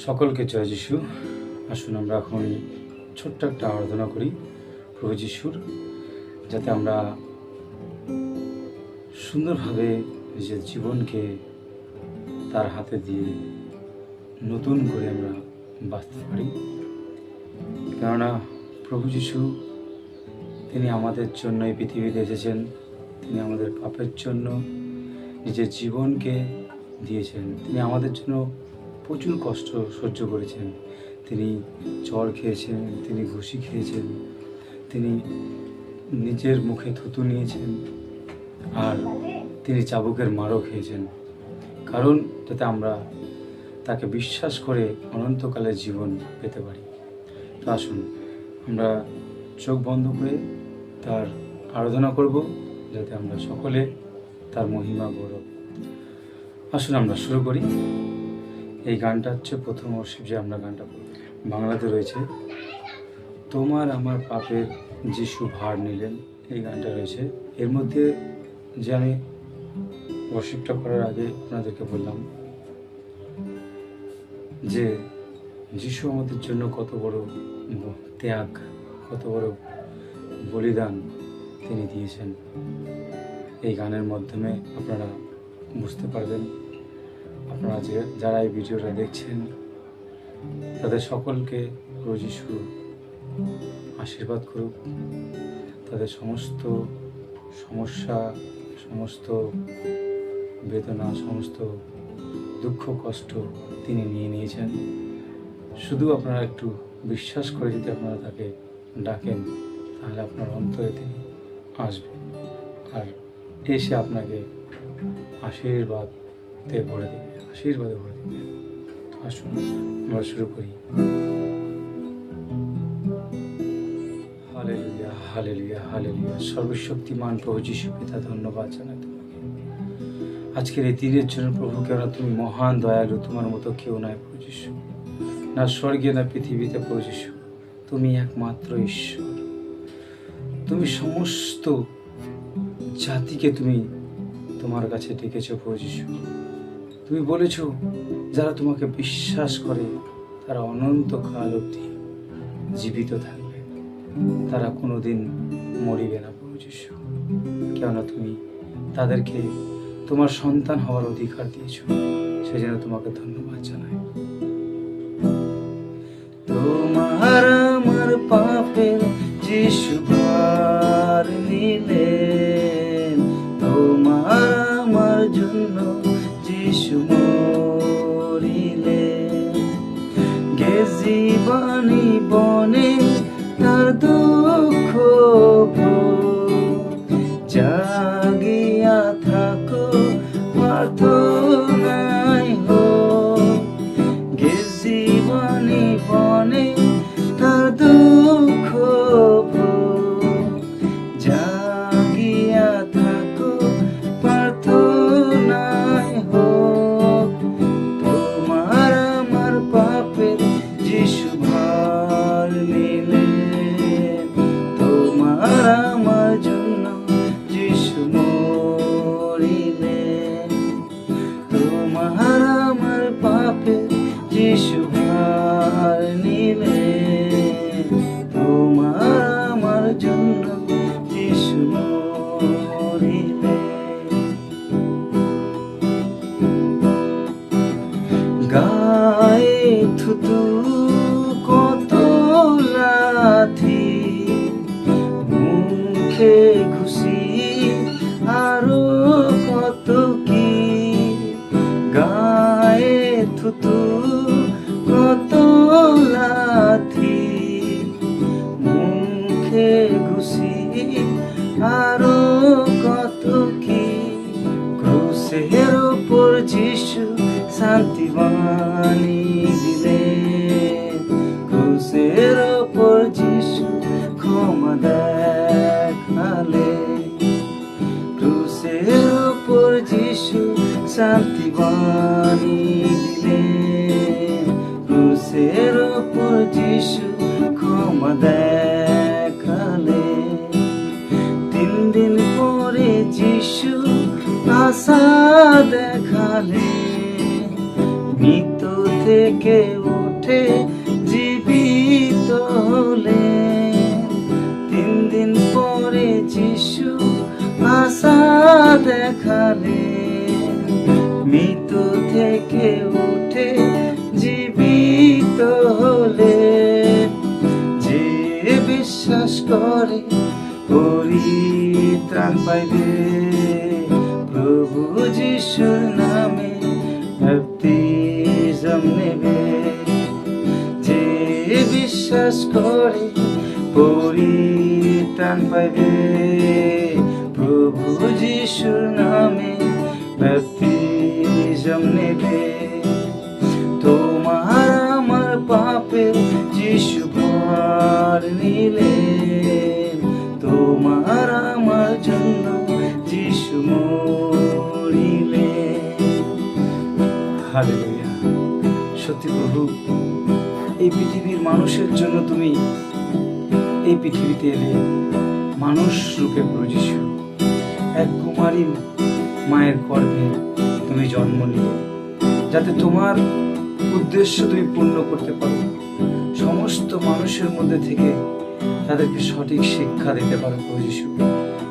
সকলকে জয় যিশু। আসুন আমরা এখন ছোট্ট একটা আরাধনা করি প্রভু যিশুর, যাতে আমরা সুন্দরভাবে নিজের জীবনকে তার হাতে দিয়ে নতুন করে আমরা বাঁচতে পারি। কেননা প্রভু যিশু তিনি আমাদের জন্য এই পৃথিবীতে এসেছেন, তিনি আমাদের পাপের জন্য নিজের জীবনকে দিয়েছেন। তিনি আমাদের জন্য প্রচুর কষ্ট সহ্য করেছেন। তিনি চড় খেয়েছেন, তিনি ঘুষি খেয়েছেন, তিনি নিজের মুখে থুতু নিয়েছেন, আর তিনি চাবুকের মারও খেয়েছেন, কারণ যাতে আমরা তাকে বিশ্বাস করে অনন্তকালের জীবন পেতে পারি। তো আসুন আমরা চোখ বন্ধ করে তার আরাধনা করব, যাতে আমরা সকলে তার মহিমা গৌরব। আসুন আমরা শুরু করি। এই গানটা হচ্ছে প্রথম ওয়ার্শিপ যে আমরা গানটা বাংলাতে রয়েছে, তোমার আমার পাপের যিশু ভার নিলেন, এই গানটা রয়েছে। এর মধ্যে যে আমি ওয়ার্শিপটা করার আগে আপনাদেরকে বললাম যে যিশু আমাদের জন্য কত বড় ত্যাগ, কত বড় বলিদান তিনি দিয়েছেন। এই গানের মাধ্যমে আপনারা বুঝতে পারবেন। আপনারা যারা এই ভিডিওটা দেখছেন তাদের সকলকে প্রভু যিশু আশীর্বাদ করুক। তাদের সমস্ত সমস্যা, সমস্ত বেদনা, সমস্ত দুঃখ কষ্ট তিনি নিয়ে নিয়েছেন। শুধু আপনারা একটু বিশ্বাস করে যদি আপনারা তাকে ডাকেন, তাহলে আপনার অন্তরে তিনি আসবেন আর এসে আপনাকে আশীর্বাদে ভরে দেবে, আশীর্বাদে ভরে দেবে। আসুন আমরা শুরু করি। Hallelujah, hallelujah, hallelujah. সর্বশক্তিমান প্রভু যিশু পিতা, ধন্যবাদ জানাই তোমাকে আজকের এই দিনের জন্য প্রভু। কেননা তুমি মহান দয়ালু, তোমার মতো কেউ নাই প্রভু যিশু, না স্বর্গে না পৃথিবীতে প্রভু যিশু। তুমি একমাত্র ঈশ্বর। তুমি সমস্ত জাতিকে তুমি তোমার কাছে ডেকেছো প্রভু যিশু। তুমি বলেছো যারা তোমাকে বিশ্বাস করে তারা অনন্তকাল অবধি জীবিত থাকবে, তারা কোনোদিন মরিবে না প্রভু যিশু। কেননা তুমি তাদেরকে তোমার সন্তান হওয়ার অধিকার দিয়েছো, সেজন্য তোমাকে ধন্যবাদ জানাই। তোমার আমার পাপের যিশু ভার নিলেন, তোমার আমার জন্য যিশু মরিলেন। গে জীবনী বনে তার দুঃখ জাগিয়া থাকো, প্রার্থনায় হোক। গে জীবনী বনে তার দুঃখ জাগিয়া থাকো, প্রার্থনায় হোক। তোমার আমার পাপের যিশু ভার নিলেন, তোমার আমার জন্য যিশু মরিলেন। তোমার আমার পাপের যিশু ভার নিলেন, তোমার আমার জন্য যিশু মরিলেন। গায়ে থুতু কত লাথি, মুখে খুশি আরো কত কি। গায়ে থুতু কত লাথি, মুখে খুশি আরো কত কি। ক্রুশের ওপর যিশু শান্তি বাণী দিলেন, ক্রুশের ওপর যিশু ক্ষমা দেখালেন। ক্রুশের ওপর যিশু শান্তি বাণী দিলেন, ক্রুশের ওপর যিশু ক্ষমা দেখালেন। 3 দিন পরে যিশু আশা দেখালেন, মৃত্যু থেকে উঠে জীবিত হলেন। 3 দিন পরে যিশু আশা দেখালেন, মৃত থেকে উঠে জীবিত হলেন। যে বিশ্বাস করে পরিত্রাণ পাইবে, প্রভু যিশুর নামে বাপ্তিস্ম নেবে। যে বিশ্বাস করে পরিত্রাণ পাইবে, প্রভু যিশুর নামে বাপ্তিস্ম নেবে। তোমার আমার পাপের যিশু ভার নিলেন, তোমার আমার জন্য যিশু মরিলেন। হালেলুয়া। সত্যি প্রভু, এই পৃথিবীর মানুষের জন্য তুমি এই পৃথিবীতে এলে, মানুষ রূপে প্রভু যিশু এক কুমারী মায়ের গর্ভে তুমি জন্ম নিলে, যাতে তোমার উদ্দেশ্য তুমি পূর্ণ করতে পারো। সমস্ত মানুষের মধ্যে থেকে তাদেরকে সঠিক শিক্ষা দিতে পারো প্রভু যিশু।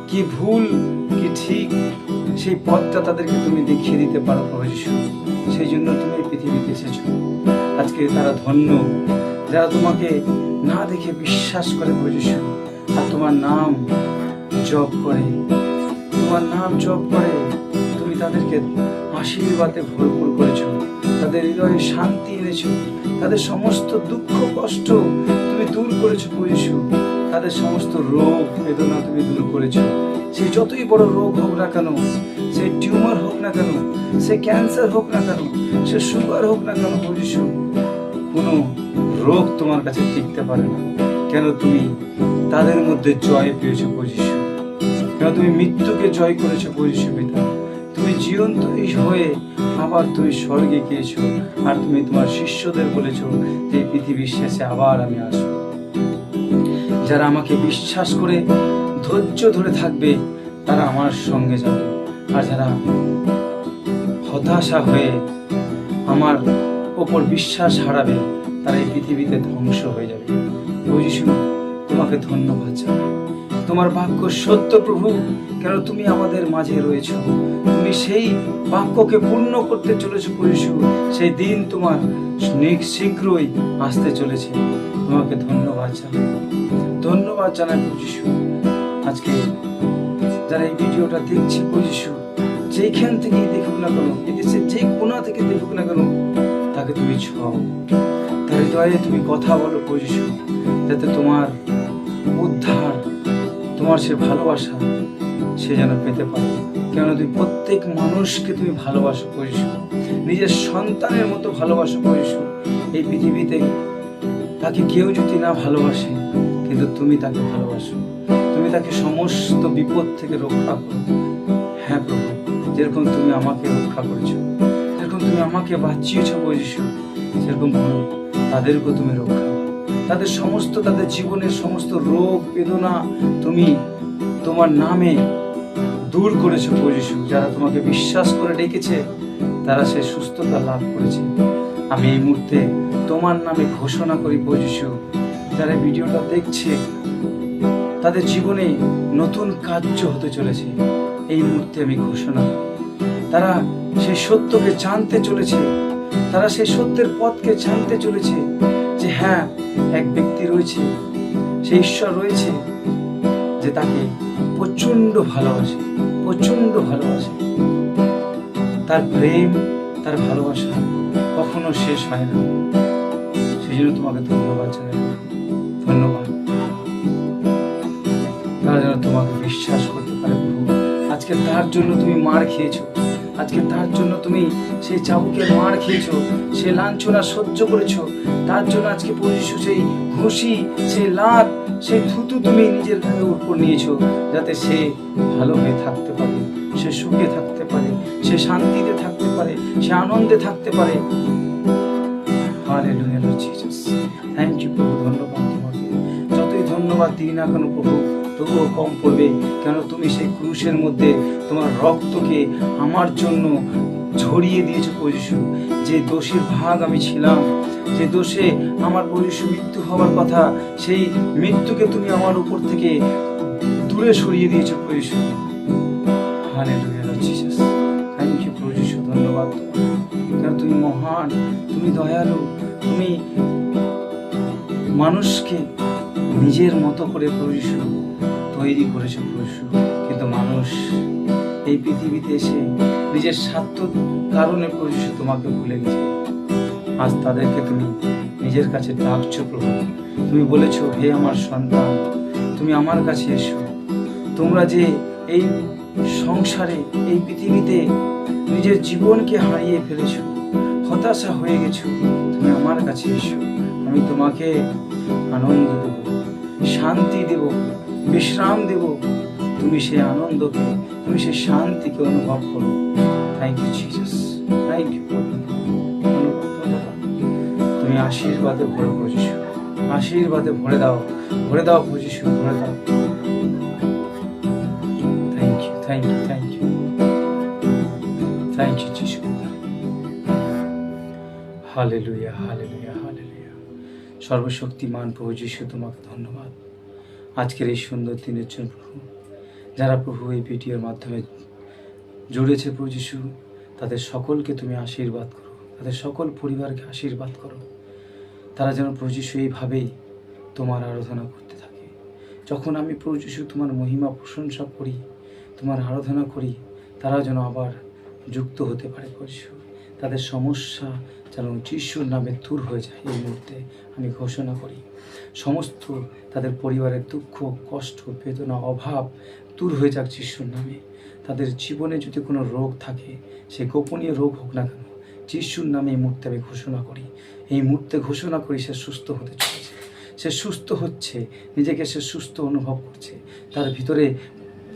কি ভুল কি ঠিক সেই পথটা তাদেরকে তুমি দেখিয়ে দিতে পারো প্রভু যিশু। সেই জন্য তুমি এই পৃথিবীতে এসেছো। আজকে তারা ধন্য যারা তোমাকে না দেখে বিশ্বাস করে প্রভু যিশু, আর তোমার নাম জপ করে, তোমার নাম জপ করে তুমি তাদেরকে আশীর্বাদে ভরপুর করেছো, তাদের হৃদয়ে শান্তি এনেছো, তাদের সমস্ত দুঃখ কষ্ট তুমি দূর করেছো প্রভু যিশু। তাদের সমস্ত রোগ বেদনা তুমি দূর করেছো। সে যতই বড় রোগ হোক না কেন, সে টিউমার হোক না কেন, সে ক্যান্সার হোক না কেন, সে সুগার হোক না কেন প্রভু যিশু, কোনো রোগ তোমার কাছে টিকতে পারে না। কেন তুমি তাদের মধ্যে জয় পেয়েছো প্রভু যিশু। কেন তুমি মৃত্যুকে জয় করেছো প্রভু যিশু পিতা। তুমি জীবন্ত হয়ে আবার তুমি স্বর্গে গিয়েছো, আর তুমি তোমার শিষ্যদের বলেছো যে পৃথিবীর শেষে আবার আমি আসবো। যারা আমাকে বিশ্বাস করে ধৈর্য ধরে থাকবে তারা আমার সঙ্গে যাবে, আর যারা হতাশা হয়ে আমার ওপর বিশ্বাস হারাবে তারা এই পৃথিবীতে ধ্বংস হয়ে যাবে। প্রভু যিশু, তোমাকে ধন্যবাদ জানাই। তোমার বাক্য সত্য প্রভু, কেন তুমি আমাদের মাঝে রয়েছো। তুমি সেই বাক্যকে পূর্ণ করতে চলেছো প্রভু যিশু। সেই দিন তোমার শীঘ্রই আসতে চলেছে। তোমাকে ধন্যবাদ জানাই, ধন্যবাদ জানাই প্রভু যিশু। আজকে যারা এই ভিডিওটা দেখছে প্রভু যিশু, যেখান থেকেই দেখুক না কেন, এদেশের যে কোণা থেকে দেখুক না কেন, তাকে তুমি ছোঁয়াও, তার হৃদয়ে তুমি কথা বলো প্রভু যিশু, যাতে তোমার উদ্ধার, তোমার সে ভালোবাসা সে যেন পেতে পারে। কেন তুমি প্রত্যেক মানুষকে তুমি ভালোবাসো প্রভু যিশু, নিজের সন্তানের মতো ভালোবাসো প্রভু যিশু। এই পৃথিবীতে তাকে কেউ যদি না ভালোবাসে, কিন্তু তুমি তাকে ভালোবাসো, তুমি তাকে সমস্ত বিপদ থেকে রক্ষা করো। হ্যাঁ প্রভু, যেরকম তুমি আমাকে রক্ষা করেছো, যেরকম তুমি আমাকে বাঁচিয়েছো প্রভু যিশু, সেরকম তাদেরকেও তুমি রক্ষা করো। তাদের সমস্ত, তাদের জীবনের সমস্ত রোগ বেদনা তুমি তোমার নামে দূর করেছো প্রভু যিশু। যারা তোমাকে বিশ্বাস করে ডেকেছে তারা সে সুস্থতা লাভ করেছে। আমি এই মুহূর্তে তোমার নামে ঘোষণা করি প্রভু যিশু, যারা ভিডিওটা দেখছে তাদের জীবনে নতুন কার্য হতে চলেছে। এই মুহূর্তে আমি ঘোষণা, তারা সেই সত্যকে জানতে চলেছে, তারা সেই সত্যের পথকে জানতে চলেছে যে হ্যাঁ, এক ব্যক্তি রয়েছে, সেই ঈশ্বর রয়েছে যে তাকে প্রচন্ড ভালোবাসে, প্রচন্ড ভালোবাসে। তার প্রেম, তার ভালোবাসা কখনো শেষ হয় না। সেই জন্য তোমাকে ধন্যবাদ জানাই, ধন্যবাদ। তারা যেন তোমাকে বিশ্বাস করতে পারে প্রভু। আজকে তার জন্য তুমি মার খেয়েছো, আজকে তার জন্য তুমি সেই চাবুকের মার খেয়েছো, সে লাঞ্ছনা সহ্য করেছো। তার জন্য আজকে প্রভু যিশু সেই ঘুষি, সেই লাত, সেই থুতু তুমি নিজের গায়ের উপর নিয়েছো, যাতে সে ভালো হয়ে থাকতে পারে, সে সুখে থাকতে পারে, সে শান্তিতে থাকতে পারে, সে আনন্দে থাকতে পারে। Hallelujah Lord Jesus, thank you প্রভু, ধন্যবাদ তোমাকে। যতই ধন্যবাদ দিই না কেন প্রভু, তবুও কম পড়বে। কেন তুমি সেই ক্রুশের মধ্যে তোমার রক্তকে আমার জন্য ঝরিয়ে দিয়েছো প্রভু যিশু। যে দোষের ভাগ আমি ছিলাম, যে দোষে আমার প্রভু যিশু মৃত্যু হওয়ার কথা, সেই মৃত্যুকে তুমি আমার উপর থেকে দূরে সরিয়ে দিয়েছো প্রভু যিশু। Hallelujah Lord Jesus, thank you প্রভু যিশু, ধন্যবাদ তোমাকে। কারণ তুমি মহান, তুমি দয়ালু, তুমি মানুষকে নিজের মতো করে প্রভু যিশু তৈরি করেছো প্রভু যিশু। কিন্তু মানুষ এই পৃথিবীতে এসে নিজের স্বার্থ কারণে প্রভু যিশু তোমাকে ভুলে গেছে। আজ তাদেরকে তুমি নিজের কাছে ডাকছো প্রভু। তুমি বলেছো, হে আমার সন্তান, তুমি আমার কাছে এসো। তোমরা যে এই সংসারে, এই পৃথিবীতে নিজের জীবনকে হারিয়ে ফেলেছো, হতাশা হয়ে গেছো, তুমি আমার কাছে এসো। আমি তোমাকে আনন্দ দেব, শান্তি দেব, বিশ্রাম দেব। তুমি সেই আনন্দকে, তুমি সেই শান্তিকে অনুভব করো। Thank you Jesus, thank you. তুমি আশীর্বাদে ভরে প্রভু যিশু, আশীর্বাদে ভরে দাও, ভরে দাও প্রভু যিশু, ভরে দাও। Thank you, thank you, thank you, thank you Jishu. Hallelujah, hallelujah, hallelujah. সর্বশক্তিমান প্রভু যিশু, তোমাকে ধন্যবাদ আজকের এই সুন্দর দিনের জন্য প্রভু। যারা প্রভু এই ভিডিওর মাধ্যমে জুড়েছে প্রভু যিশু, তাদের সকলকে তুমি আশীর্বাদ করো, তাদের সকল পরিবারকে আশীর্বাদ করো। তারা যেন প্রভু যিশু এইভাবেই তোমার আরাধনা করতে থাকে। যখন আমি প্রভু যিশু তোমার মহিমা প্রশংসা করি, তোমার আরাধনা করি, তারা যেন আবার যুক্ত হতে পারে প্রভু যিশু। তাদের সমস্যা যেন যিশুর নামে দূর হয়ে যায়। এই মুহূর্তে আমি ঘোষণা করি, সমস্ত তাদের পরিবারের দুঃখ, কষ্ট, বেদনা, অভাব দূর হয়ে যাক যিশুর নামে। তাদের জীবনে যদি কোনো রোগ থাকে, সে গোপনীয় রোগ হোক না কেন, যিশুর নামে এই মুহূর্তে আমি ঘোষণা করি, এই মুহূর্তে ঘোষণা করি, সে সুস্থ হতে চলেছে, সে সুস্থ হচ্ছে, নিজেকে সে সুস্থ অনুভব করছে। তার ভিতরে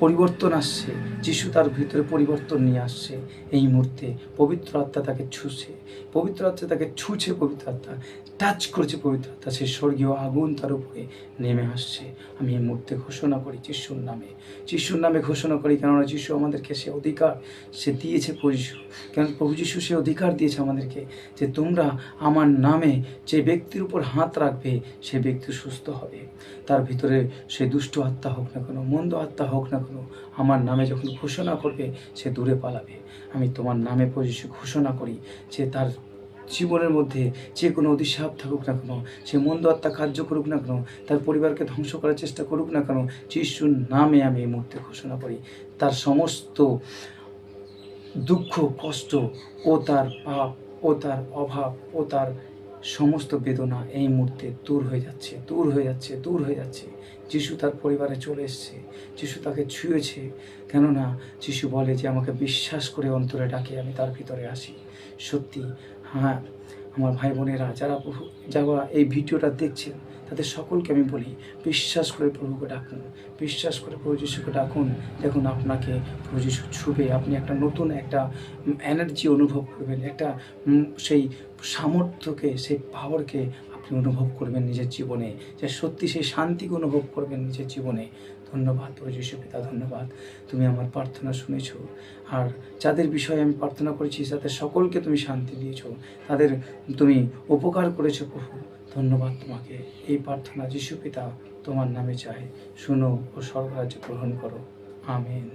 পরিবর্তন আসছে, যিশু তার ভিতরে পরিবর্তন নিয়ে আসছে। এই মুহূর্তে পবিত্র আত্মা তাকে ছুঁছে, পবিত্র আত্মা তাকে ছুঁছে, পবিত্র আত্মা টাচ করছে, পবিত্র আত্মা সেই স্বর্গীয় আগুন তার উপরে নেমে আসছে। আমি এই মুহূর্তে ঘোষণা করি যিশুর নামে, যিশুর নামে ঘোষণা করি। কেননা যিশু আমাদেরকে সে অধিকার সে দিয়েছে প্রভু যিশু। কেন প্রভু যিশু সে অধিকার দিয়েছে আমাদেরকে, যে তোমরা আমার নামে যে ব্যক্তির উপর হাত রাখবে, সে ব্যক্তি সুস্থ হবে। তার ভিতরে সে দুষ্ট আত্মা হোক না কেন, মন্দ আত্মা হোক না কেন, আমার নামে যখন ঘোষণা করবে, সে দূরে পালাবে। আমি তোমার নামে প্রভু যিশু ঘোষণা করি, যে তার জীবনের মধ্যে যে কোনো অভিশাপ থাকুক না কেন, সে মন্দ আত্মা কার্য করুক না কেন, তার পরিবারকে ধ্বংস করার চেষ্টা করুক না কেন, যিশুর নামে আমি এই মুহূর্তে ঘোষণা করি, তার সমস্ত দুঃখ, কষ্ট ও তার পাপ ও তার অভাব ও তার সমস্ত বেদনা এই মুহূর্তে দূর হয়ে যাচ্ছে, দূর হয়ে যাচ্ছে, দূর হয়ে যাচ্ছে। যিশু তার পরিবারে চলে এসেছে, যিশু তাকে ছুঁয়েছে। কেননা যিশু বলে যে আমাকে বিশ্বাস করে অন্তরে ডাকে, আমি তার ভিতরে আসি। সত্যি, হ্যাঁ, আমার ভাই বোনেরা যারা এই ভিডিওটা দেখছেন, তাদের সকলকে আমি বলি, বিশ্বাস করে প্রভুকে ডাকুন, বিশ্বাস করে প্রভু যিশুকে ডাকুন। দেখুন আপনাকে প্রভু যিশু ছুবে, আপনি একটা নতুন একটা এনার্জি অনুভব করবেন, একটা সেই সামর্থ্যকে, সেই পাওয়ারকে আপনি অনুভব করবেন নিজের জীবনে, যে সত্যি সেই শান্তিকে অনুভব করবেন নিজের জীবনে। ধন্যবাদ প্রভু যিশু পিতা, ধন্যবাদ, তুমি আমার প্রার্থনা শুনেছ। আর যাদের বিষয়ে আমি প্রার্থনা করেছি, তাদের সকলকে তুমি শান্তি দিয়েছ, তাদের তুমি উপকার করেছো প্রভু। ধন্যবাদ তোমাকে। এই প্রার্থনা যিশু পিতা তোমার নামে চাই, শুনো ও স্বর্গরাজ্য গ্রহণ করো। আমেন।